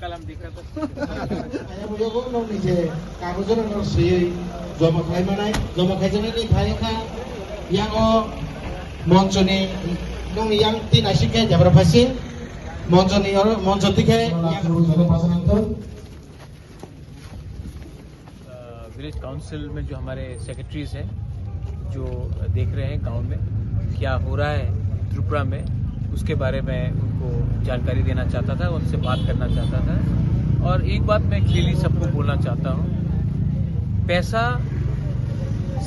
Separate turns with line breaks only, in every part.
कल हम देखा था
Saya menjawab nong ni je kagusan nong sui joma kai manai joma kai jama ni kai ka yang o monco ni nong yang tin asik ke jabra pasi monco ni or monco tike yang jole pasangan tu
village council में जो हमारे secretaries हैं जो देख रहे हैं गांव में क्या हो रहा है त्रिपुरा में, उसके बारे में उनको जानकारी देना चाहता था, उनसे बात करना चाहता था। और एक बात मैं क्लियरली सबको बोलना चाहता हूँ, पैसा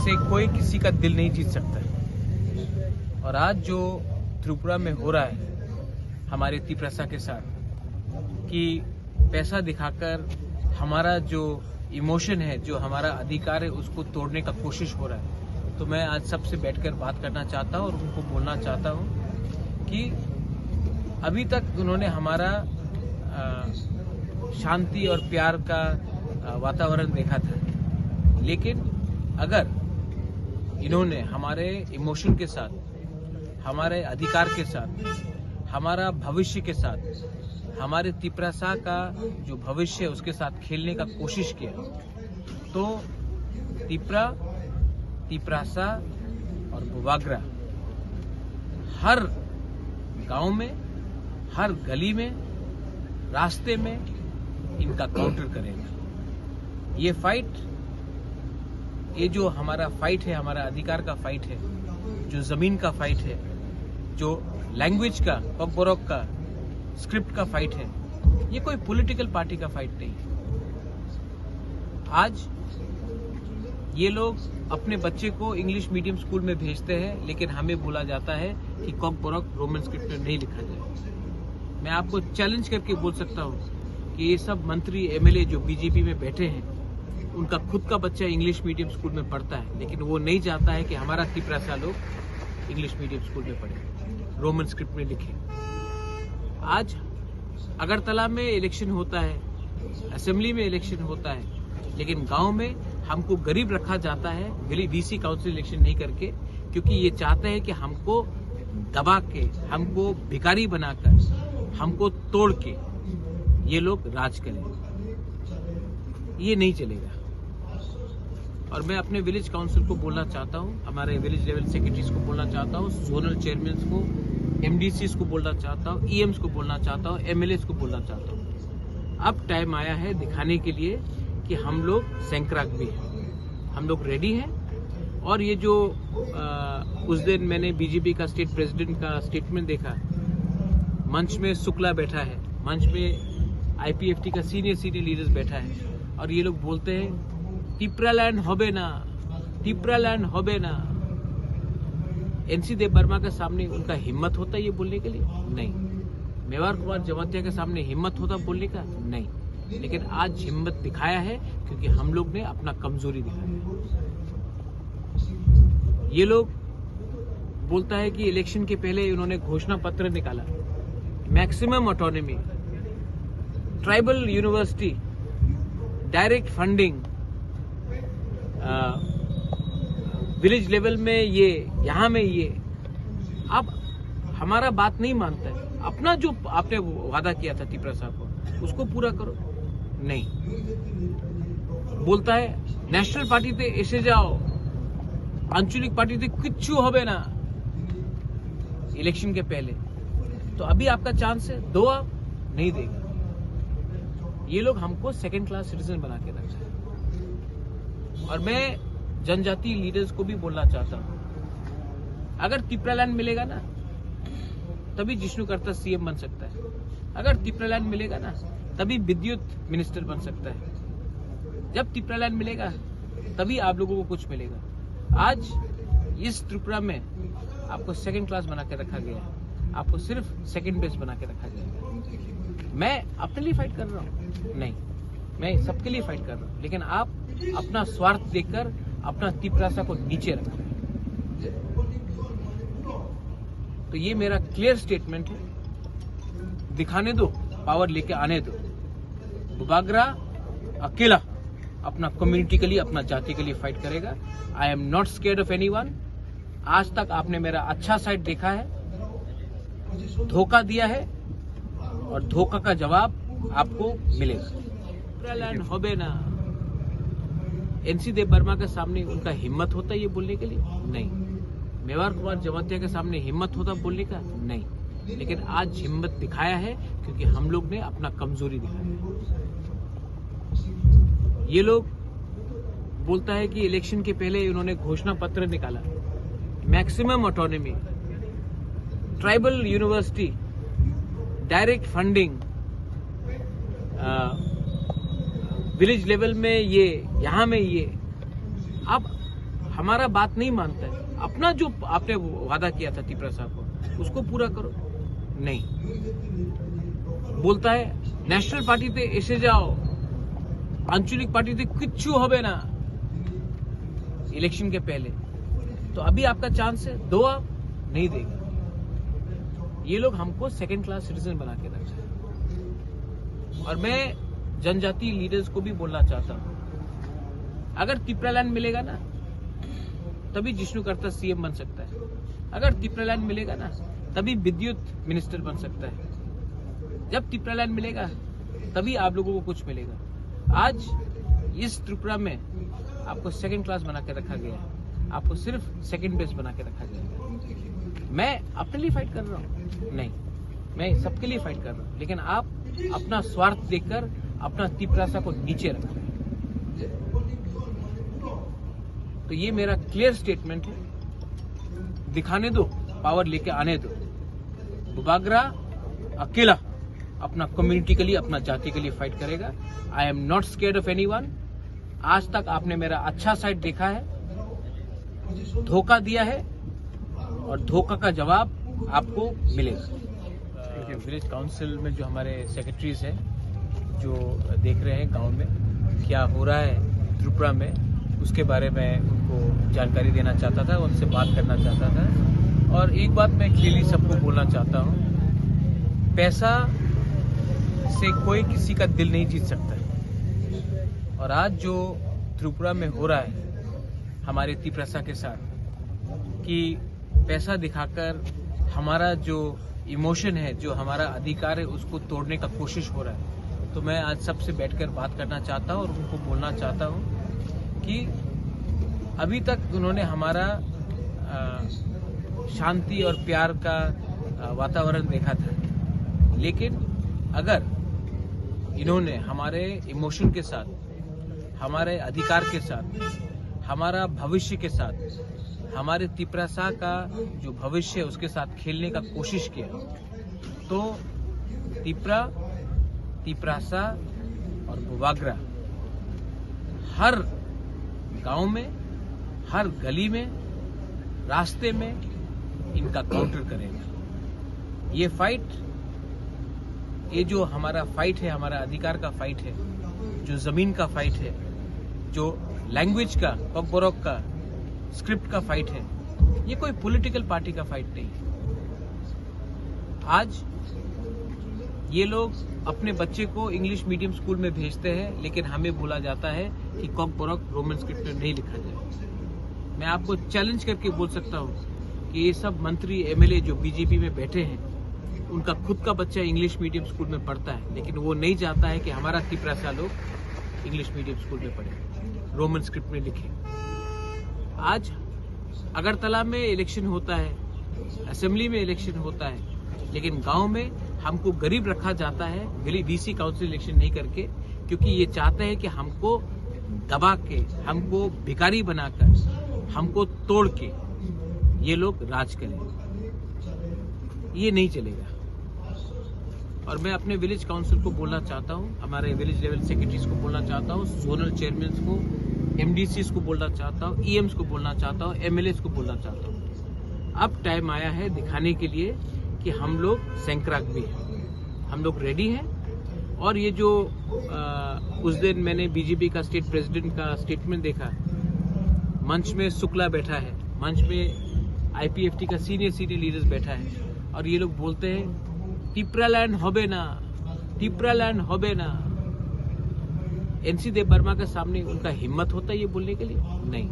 से कोई किसी का दिल नहीं जीत सकता है। और आज जो त्रिपुरा में हो रहा है हमारे तिप्रसा के साथ कि पैसा दिखाकर हमारा जो इमोशन है, जो हमारा अधिकार है, उसको तोड़ने का कोशिश हो रहा है। तो मैं आज सबसे बैठकर बात करना चाहता हूँ और उनको बोलना चाहता हूँ कि अभी तक उन्होंने हमारा शांति और प्यार का वातावरण देखा था, लेकिन अगर इन्होंने हमारे इमोशन के साथ, हमारे अधिकार के साथ, हमारा भविष्य के साथ, हमारे तिप्रसा का जो भविष्य है उसके साथ खेलने का कोशिश किया, तो तिप्रसा और बुबाग्रा हर गांव में, हर गली में, रास्ते में इनका काउंटर करेगा। ये फाइट, ये जो हमारा फाइट है, हमारा अधिकार का फाइट है, जो जमीन का फाइट है, जो लैंग्वेज का, पगबोरक का, स्क्रिप्ट का फाइट है, ये कोई पॉलिटिकल पार्टी का फाइट नहीं। आज ये लोग अपने बच्चे को इंग्लिश मीडियम स्कूल में भेजते हैं, लेकिन हमें बोला जाता है कि कॉकबोरक रोमन स्क्रिप्ट में नहीं लिखा जाए। मैं आपको चैलेंज करके बोल सकता हूँ कि ये सब मंत्री एमएलए जो बीजेपी में बैठे हैं, उनका खुद का बच्चा इंग्लिश मीडियम स्कूल में पढ़ता है, लेकिन वो नहीं चाहता है कि हमारा तिप्रसा लोग इंग्लिश मीडियम स्कूल में पढ़े, रोमन स्क्रिप्ट में लिखे। आज अगरतला में इलेक्शन होता है, असेंबली में इलेक्शन होता है, लेकिन गांव में हमको गरीब रखा जाता है, गली डीसी काउंसिल इलेक्शन नहीं करके, क्योंकि ये चाहते हैं कि हमको दबा के, हमको भिखारी बनाकर, हमको तोड़ के ये लोग राज करें। ये नहीं चलेगा। और मैं अपने विलेज काउंसिल को बोलना चाहता हूँ, हमारे विलेज लेवल सेक्रेटरीज को बोलना चाहता हूँ, जोनल चेयरमैन को, एमडीसीज को बोलना चाहता हूँ, ईएम्स को बोलना चाहता हूँ, एमएलएस को बोलना चाहता हूँ। अब टाइम आया है दिखाने के लिए कि हम लोग सैंक्राक भी हैं, हम लोग रेडी हैं। और ये जो उस दिन मैंने बीजेपी का स्टेट प्रेसिडेंट का स्टेटमेंट देखा, मंच में शुक्ला बैठा है, मंच में आईपीएफटी का सीनियर लीडर्स बैठा है, और ये लोग बोलते हैं तिप्रालैंड होबे ना, तिप्रालैंड होबे ना। एनसी देव वर्मा के सामने उनका हिम्मत होता है ये बोलने के लिए? नहीं। मेवार कुमार जमातिया के सामने हिम्मत होता बोलने का? नहीं। लेकिन आज हिम्मत दिखाया है क्योंकि हम लोग ने अपना कमजोरी दिखाया है। ये लोग बोलता है कि इलेक्शन के पहले इन्होंने घोषणा पत्र निकाला, maximum autonomy, tribal university, direct funding, village level में ये, यहां में ये। अब हमारा बात नहीं मानता है, अपना जो आपने वादा किया था तिप्रसा को उसको पूरा करो। नहीं, बोलता है नेशनल पार्टी ते एसे जाओ, आंचलिक पार्टी ते किच्छु होबे ना इलेक्शन के पहले। तो अभी आपका चांस है, दो आप नहीं देगा। ये लोग हमको सेकंड क्लास सिटीजन बना के रखते हैं। और मैं जनजातीय लीडर्स को भी बोलना चाहता हूं, अगर तिप्रालैंड मिलेगा ना तभी जिष्णुकर्ता सीएम बन सकता है, अगर तिप्रालैंड मिलेगा ना तभी विद्युत मिनिस्टर बन सकता है, जब तिप्रालैंड मिलेगा तभी आप लोगों को कुछ मिलेगा। आज इस त्रिपुरा में आपको सेकंड क्लास बना के रखा गया है, आपको सिर्फ सेकंड बेस बना के रखा गया है। मैं अपने लिए फाइट कर रहा हूँ? नहीं, मैं सबके लिए फाइट कर रहा हूँ, लेकिन आप अपना स्वार्थ देखकर अपना तिप्रासा को नीचे रख रहे हैं। तो ये मेरा क्लियर स्टेटमेंट है, दिखाने दो, पावर लेके आने दो। बुबाग्रा अकेला अपना कम्युनिटी के लिए, अपना जाति के लिए फाइट करेगा। I am not scared of anyone. आज तक आपने मेरा अच्छा साइड देखा है, धोखा दिया है और धोखा का जवाब आपको मिलेगा। लैंड होबे ना, एनसी देव वर्मा के सामने उनका हिम्मत होता ये बोलने के लिए? नहीं। मेवाड़ कुमार जमातिया के सामने हिम्मत होता बोलने का? नहीं। लेकिन आज हिम्मत दिखाया है क्योंकि हम लोग ने अपना कमजोरी दिखाया है। ये लोग बोलता है कि इलेक्शन के पहले उन्होंने घोषणा पत्र निकाला, maximum autonomy, tribal university, direct funding, village level में ये, यहां में ये। अब हमारा बात नहीं मानता है। अपना जो आपने वादा किया था त्रिपुरा साहब को, उसको पूरा करो। नहीं, बोलता है ন্যাশনাল পার্টিতে এসে যাও, আঞ্চলিক পার্টিতে কিচ্ছু হবে না इलेक्शन के पहले। तो अभी आपका चांस है, दो आप नहीं देगा। ये लोग हमको सेकंड क्लास सिटीजन बना के रखा है। और मैं जनजाति लीडर्स को भी बोलना चाहता हूं, अगर त्रिपुरा लैंड मिलेगा ना तभी जिष्णु करता सीएम बन सकता है। अगर त्रिपुरा लैंड मिलेगा ना तभी विद्युत मिनिस्टर बन सकता है। जब त्रिपुरा लैंड मिलेगा तभी आप लोगों को कुछ मिलेगा। आज इस त्रिपुरा में आपको सेकंड क्लास बना के रखा गया है, आपको सिर्फ सेकंड बेस बना के रखा गया है। मैं अपने लिए फाइट कर रहा हूं? नहीं, मैं सबके लिए फाइट कर रहा हूं। लेकिन आप अपना स्वार्थ देखकर अपना त्रिपुरा को नीचे रख रहे हैं। तो ये मेरा क्लियर स्टेटमेंट है। दिखाने दो, पावर लेके आने दो। बुबागरा अकेला अपना कम्युनिटी के लिए, अपना जाति के लिए फाइट करेगा। I am not scared of anyone. आज तक आपने मेरा अच्छा साइड देखा है, धोखा दिया है और धोखा का जवाब आपको मिलेगा। विलेज काउंसिल में जो हमारे सेक्रेटरीज हैं, जो देख रहे हैं गांव में क्या हो रहा है त्रिपुरा में, उसके बारे में उनको जानकारी देना चाहता था, उनसे बात करना चाहता था। और एक बात मैं क्लियरली सबको बोलना चाहता हूं, पैसा से कोई किसी का दिल नहीं जीत सकता है। और आज जो त्रिपुरा में हो रहा है हमारे त्रिपुरा के साथ, कि पैसा दिखाकर हमारा जो इमोशन है, जो हमारा अधिकार है, उसको तोड़ने का कोशिश हो रहा है। तो मैं आज सबसे बैठकर बात करना चाहता हूं और उनको बोलना चाहता हूं कि अभी तक उन्होंने हमारा शांति और प्यार का वातावरण देखा था, लेकिन अगर इन्होंने हमारे इमोशन के साथ, हमारे अधिकार के साथ, हमारा भविष्य के साथ, हमारे त्रिपुरा का जो भविष्य है उसके साथ खेलने का कोशिश किया, तो त्रिपुरा और बुबागरा हर गांव में, हर गली में, रास्ते में इनका काउंटर करेगा। ये फाइट, ये जो हमारा फाइट है, हमारा अधिकार का फाइट है, जो जमीन का फाइट है, जो लैंग्वेज का, कॉकबोरॉक का, स्क्रिप्ट का फाइट है, ये कोई पॉलिटिकल पार्टी का फाइट नहीं। आज ये लोग अपने बच्चे को इंग्लिश मीडियम स्कूल में भेजते हैं, लेकिन हमें बोला जाता है कि कॉकबोरॉक रोमन स्क्रिप्ट में नहीं लिखा जाए। मैं आपको चैलेंज करके बोल सकता हूं कि ये सब मंत्री, एमएलए जो बीजेपी में बैठे हैं, उनका खुद का बच्चा इंग्लिश मीडियम स्कूल में पढ़ता है, लेकिन वो नहीं चाहता है कि हमारा त्रिपुरा लोग इंग्लिश मीडियम स्कूल में पढ़े, रोमन स्क्रिप्ट में लिखे। आज अगरतला में इलेक्शन होता है, असेंबली में इलेक्शन होता है, लेकिन गांव में हमको गरीब रखा जाता है, बीसी काउंसिल इलेक्शन नहीं करके, क्योंकि ये चाहते हैं कि हमको दबा के, हमको भिखारी बनाकर, हमको तोड़ के ये लोग राज करें। ये नहीं चलेगा। और मैं अपने विलेज काउंसिल को बोलना चाहता हूं, हमारे विलेज लेवल सेक्रेटरीज को बोलना चाहता हूं, जोनल चेयरमैन को, एमडीसीज को बोलना चाहता हूं, ईएम्स को बोलना चाहता हूं, एमएलएस को बोलना चाहता हूं। अब टाइम आया है दिखाने के लिए कि हम लोग सैंक्राक भी हैं, हम लोग रेडी हैं। और ये जो उस दिन मैंने बीजेपी का स्टेट प्रेसिडेंट का स्टेटमेंट देखा, मंच में शुक्ला बैठा है, मंच में आईपीएफटी का सीनियर लीडर्स बैठा है, और ये लोग बोलते हैं त्रिपुरा लैंड होबे ना, त्रिपुरा लैंड होबे ना। एनसी देव वर्मा के सामने उनका हिम्मत होता है ये बोलने के लिए? नहीं।